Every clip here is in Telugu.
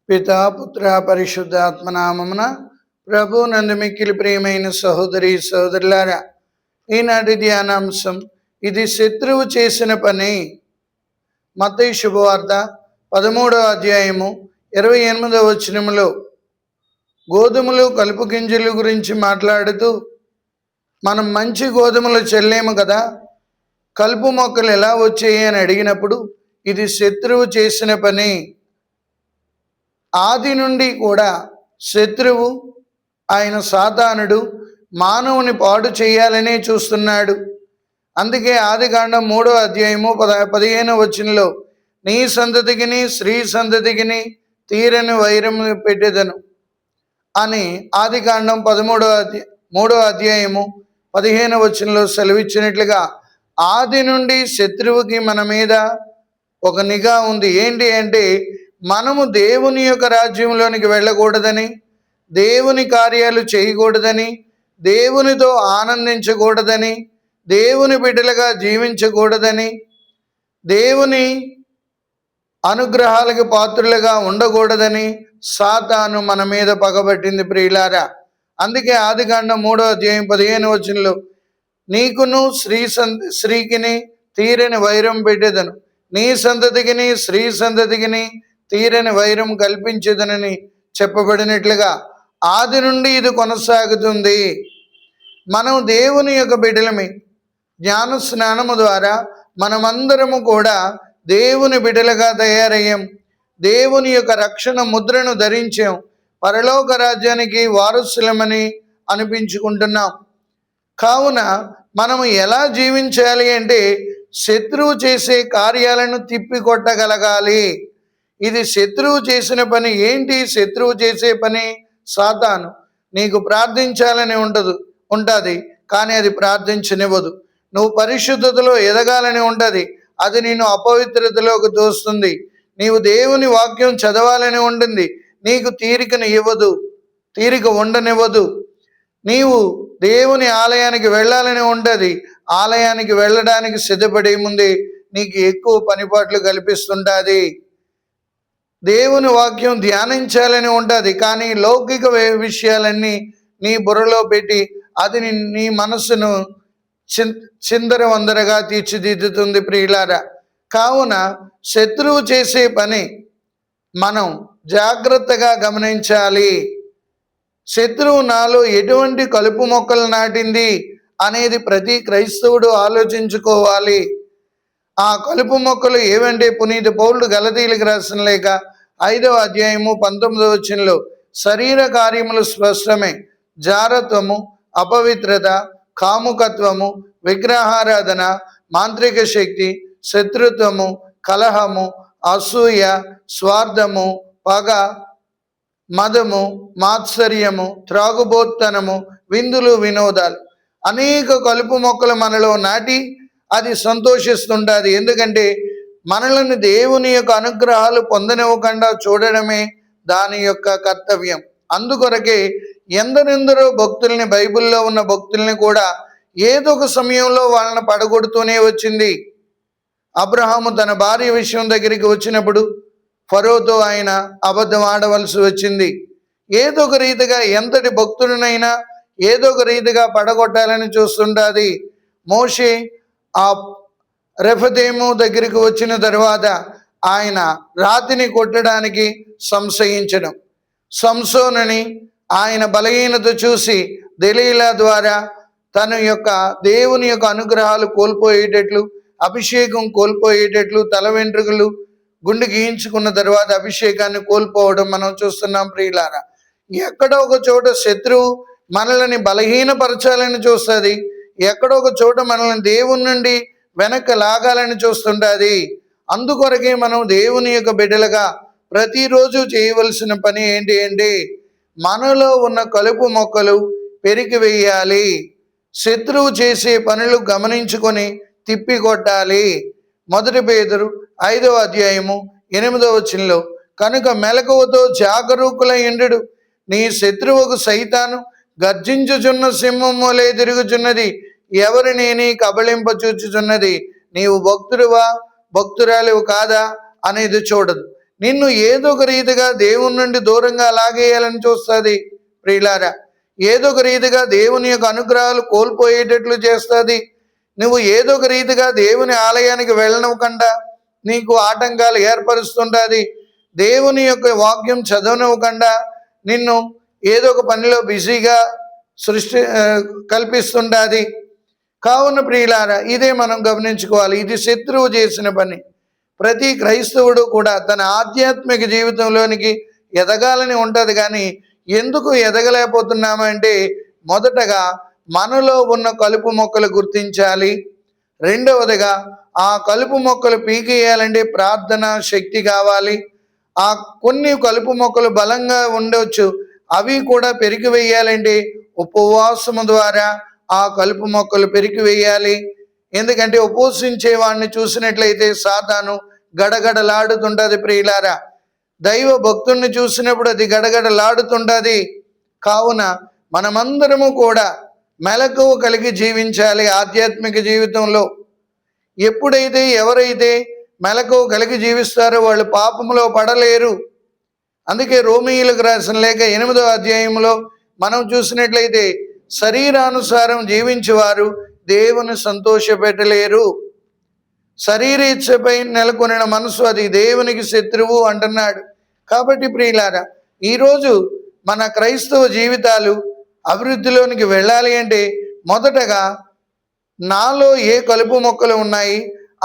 పితా పుత్ర పరిశుద్ధాత్మ నామమున ప్రభు నందు మిక్కిలి ప్రియమైన సహోదరి సహోదరులారా, ఈనాటి ధ్యానాంశం ఇది శత్రువు చేసిన పని. మత్తయి శుభవార్త 13వ అధ్యాయము 28వ వచనములో గోధుమలు కలుపు గింజలు గురించి మాట్లాడుతూ, మనం మంచి గోధుమలు చెల్లేము కదా, కలుపు మొక్కలు ఎలా వచ్చాయి అని అడిగినప్పుడు ఇది శత్రువు చేసిన పని. ఆది నుండి కూడా శత్రువు ఆయన సాతానుడు మానవుని పాడు చేయాలనే చూస్తున్నాడు. అందుకే ఆదికాండం 3వ అధ్యాయము 15వ వచనంలో నీ సంతతికిని స్త్రీ సంతతికిని తీరని వైరం పెట్టెదను అని ఆదికాండం 3వ అధ్యాయము 15వ వచనంలో సెలవిచ్చినట్లుగా ఆది నుండి శత్రువుకి మన మీద ఒక నిఘా ఉంది. ఏంటి అంటే మనము దేవుని యొక్క రాజ్యంలోనికి వెళ్ళకూడదని, దేవుని కార్యాలు చేయకూడదని, దేవునితో ఆనందించకూడదని, దేవుని బిడ్డలుగా జీవించకూడదని, దేవుని అనుగ్రహాలకు పాత్రులుగా ఉండకూడదని సాతాను మన మీద పగబట్టింది ప్రియులారా. అందుకే ఆదికాండం 3వ అధ్యాయం 15వ వచనంలో నీకును స్త్రీకిని తీరని వైరం పెట్టేదను, నీ సంతతికిని స్త్రీ సంతతికిని తీరని వైరం కల్పించేదనని చెప్పబడినట్లుగా ఆది నుండి ఇది కొనసాగుతుంది. మనం దేవుని యొక్క బిడ్డలమే. జ్ఞాన స్నానము ద్వారా మనమందరము కూడా దేవుని బిడ్డలుగా తయారయ్యాం. దేవుని యొక్క రక్షణ ముద్రను ధరించాం. పరలోక రాజ్యానికి వారసులమని అనిపించుకుంటున్నాం. కావున మనము ఎలా జీవించాలి అంటే శత్రువు చేసే కార్యాలను తిప్పికొట్టగలగాలి. ఇది శత్రువు చేసిన పని. ఏంటి శత్రువు చేసే పని? సాతాను నీకు ప్రార్థించాలని ఉంటుంది, కానీ అది ప్రార్థించనివ్వదు. నువ్వు పరిశుద్ధతలో ఎదగాలని ఉంటుంది, అది నిన్ను అపవిత్రతలోకి తోస్తుంది. నీవు దేవుని వాక్యం చదవాలని ఉంటుంది, నీకు తీరిక ఉండనివ్వదు. నీవు దేవుని ఆలయానికి వెళ్ళాలని ఉంటుంది, ఆలయానికి వెళ్ళడానికి సిద్ధపడే ముందే నీకు ఎక్కువ పనిపాట్లు కల్పిస్తుంటుంది. దేవుని వాక్యం ధ్యానించాలని ఉంటుంది, కానీ లౌకిక విషయాలన్నీ నీ బుర్రలో పెట్టి అది నీ మనస్సును చిందరవందరగా తీర్చిదిద్దుతుంది ప్రియులారా. కావున శత్రువు చేసే పని మనం జాగ్రత్తగా గమనించాలి. శత్రువు నాలో ఎటువంటి కలుపు మొక్కలు నాటింది అనేది ప్రతి క్రైస్తవుడు ఆలోచించుకోవాలి. ఆ కలుపు మొక్కలు ఏవంటే పునీత పౌలుడు గలతీయులకు రాసిన లేఖ 5వ అధ్యాయము 19వ వచనంలో శరీర కార్యములు స్పష్టమే, జారత్వము, అపవిత్రత, కాముకత్వము, విగ్రహారాధన, మాంత్రిక శక్తి, శత్రుత్వము, కలహము, అసూయ, స్వార్థము, పగ, మదము, మాత్సర్యము, త్రాగుబోత్తనము, విందులు, వినోదాలు. అనేక కలుపు మొక్కలు మనలో నాటి అది సంతోషిస్తుంటుంది. ఎందుకంటే మనల్ని దేవుని యొక్క అనుగ్రహాలు పొందనివ్వకుండా చూడడమే దాని యొక్క కర్తవ్యం. అందుకొరకే ఎందరెందరో భక్తుల్ని, బైబిల్లో ఉన్న భక్తుల్ని కూడా ఏదో ఒక సమయంలో వాళ్ళని పడగొడుతూనే వచ్చింది. అబ్రహాము తన భార్య విషయం దగ్గరికి వచ్చినప్పుడు ఫరోతో ఆయన అబద్ధం ఆడవలసి వచ్చింది. ఏదో ఒక రీతిగా ఎంతటి భక్తుడినైనా ఏదో ఒక రీతిగా పడగొట్టాలని చూస్తుంటుంది. మోషే ఆ రెఫదేము దగ్గరికి వచ్చిన తర్వాత ఆయన రాతిని కొట్టడానికి సంశయించడం, సంసోనుని ఆయన బలహీనత చూసి దెలీలా ద్వారా తన యొక్క దేవుని యొక్క అనుగ్రహాలు కోల్పోయేటట్లు, అభిషేకం కోల్పోయేటట్లు, తల వెంట్రుకలు గుండె గీయించుకున్న తర్వాత అభిషేకాన్ని కోల్పోవడం మనం చూస్తున్నాం ప్రియులారా. ఎక్కడో ఒక చోట శత్రువు మనల్ని బలహీనపరచాలని చూస్తుంది, ఎక్కడో ఒక చోట మనల్ని దేవుని నుండి వెనక్కి లాగాలని చూస్తుంటుంది. అందుకొరకే మనం దేవుని యొక్క బిడ్డలుగా ప్రతిరోజు చేయవలసిన పని ఏంటి అంటే మనలో ఉన్న కలుపు మొక్కలు పెరికి వేయాలి. శత్రువు చేసే పనులు గమనించుకొని తిప్పికొట్టాలి. 1 పేతురు 5వ అధ్యాయము 8వ వచనంలో కనుక మెలకువతో జాగరూకులయుండుడు, నీ శత్రువుకు సైతాను గర్జించుచున్న సింహం వలె తిరుగుచున్నది, ఎవరినేని కబళింపచూచుచున్నది, నీవు భక్తుడివా భక్తురాలివు కాదా అనేది చూడదు. నిన్ను ఏదో ఒక రీతిగా దేవుని నుండి దూరంగా లాగేయాలని చూస్తుంది ప్రియులారా. ఏదో ఒక రీతిగా దేవుని యొక్క అనుగ్రహాలు కోల్పోయేటట్లు చేస్తుంది. నువ్వు ఏదో ఒక రీతిగా దేవుని ఆలయానికి వెళ్ళనివ్వకుండా నీకు ఆటంకాలు ఏర్పరుస్తుంటుంది. దేవుని యొక్క వాక్యం చదవనివ్వకుండా నిన్ను ఏదో ఒక పనిలో బిజీగా కల్పిస్తుంటుంది. కావున ప్రియులారా, ఇదే మనం గమనించుకోవాలి. ఇది శత్రువు చేసిన పని. ప్రతి క్రైస్తవుడు కూడా తన ఆధ్యాత్మిక జీవితంలోనికి ఎదగాలని ఉంటుంది. కానీ ఎందుకు ఎదగలేకపోతున్నామంటే, మొదటగా మనలో ఉన్న కలుపు మొక్కలు గుర్తించాలి. రెండవదిగా ఆ కలుపు మొక్కలు పీకేయాలంటే ప్రార్థన శక్తి కావాలి. ఆ కొన్ని కలుపు మొక్కలు బలంగా ఉండవచ్చు, అవి కూడా పెరికి వేయాలంటే ఉపవాసము ద్వారా ఆ కలుపు మొక్కలు పెరికి వేయాలి. ఎందుకంటే ఉపవసించే వాడిని చూసినట్లయితే సాతాను గడగడలాడుతుంటుంది ప్రియులారా. దైవ భక్తుణ్ణి చూసినప్పుడు అది గడగడలాడుతుంటుంది. కావున మనమందరము కూడా మెలకువ కలిగి జీవించాలి ఆధ్యాత్మిక జీవితంలో. ఎప్పుడైతే ఎవరైతే మెలకువ కలిగి జీవిస్తారో వాళ్ళు పాపంలో పడలేరు. అందుకే రోమీయులకు రాసిన లేఖ 8వ అధ్యాయంలో మనం చూసినట్లయితే శరీరానుసారం జీవించేవారు దేవుని సంతోషపెట్టలేరు. శరీరేచ్ఛపై నెలకొనిన మనసు అది దేవునికి శత్రువు అంటున్నాడు. కాబట్టి ప్రియులారా, ఈరోజు మన క్రైస్తవ జీవితాలు అభివృద్ధిలోనికి వెళ్ళాలి అంటే మొదటగా నాలో ఏ కలుపు మొక్కలు ఉన్నాయి,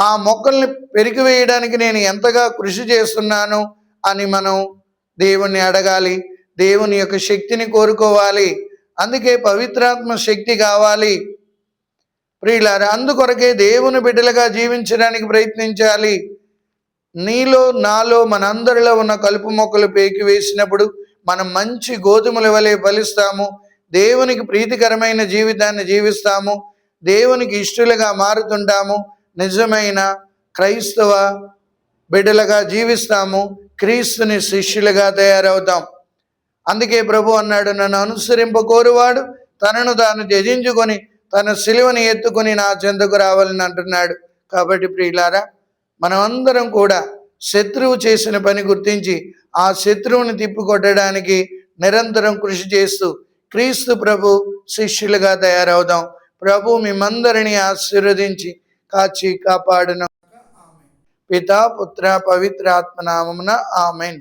ఆ మొక్కల్ని పెరికివేయడానికి నేను ఎంతగా కృషి చేస్తున్నాను అని మనం దేవుణ్ణి అడగాలి. దేవుని యొక్క శక్తిని కోరుకోవాలి. అందుకే పవిత్రాత్మ శక్తి కావాలి ప్రియులారా. అందుకొరకే దేవుని బిడ్డలుగా జీవించడానికి ప్రయత్నించాలి. నీలో నాలో మనందరిలో ఉన్న కలుపు మొక్కలు పేకి వేసినప్పుడు మనం మంచి గోధుమల వలె ఫలిస్తాము. దేవునికి ప్రీతికరమైన జీవితాన్ని జీవిస్తాము. దేవునికి ఇష్టలుగా మారుతుంటాము. నిజమైన క్రైస్తవ బిడ్డలుగా జీవిస్తాము. క్రీస్తుని శిష్యులుగా తయారవుతాం. అందుకే ప్రభు అన్నాడు, నన్ను అనుసరింపకోరువాడు తనను తాను త్యజించుకొని తన సిలువని ఎత్తుకొని నా చెంతకు రావాలని అంటున్నాడు. కాబట్టి ప్రియులారా, మనమందరం కూడా శత్రువు చేసిన పని గుర్తించి ఆ శత్రువుని తిప్పికొట్టడానికి నిరంతరం కృషి చేస్తూ క్రీస్తు ప్రభు శిష్యులుగా తయారవుదాం. ప్రభు మిమ్మందరినీ ఆశీర్వదించి కాచి కాపాడును. పితా పుత్ర పవిత్ర ఆత్మ నామమున ఆమెన్.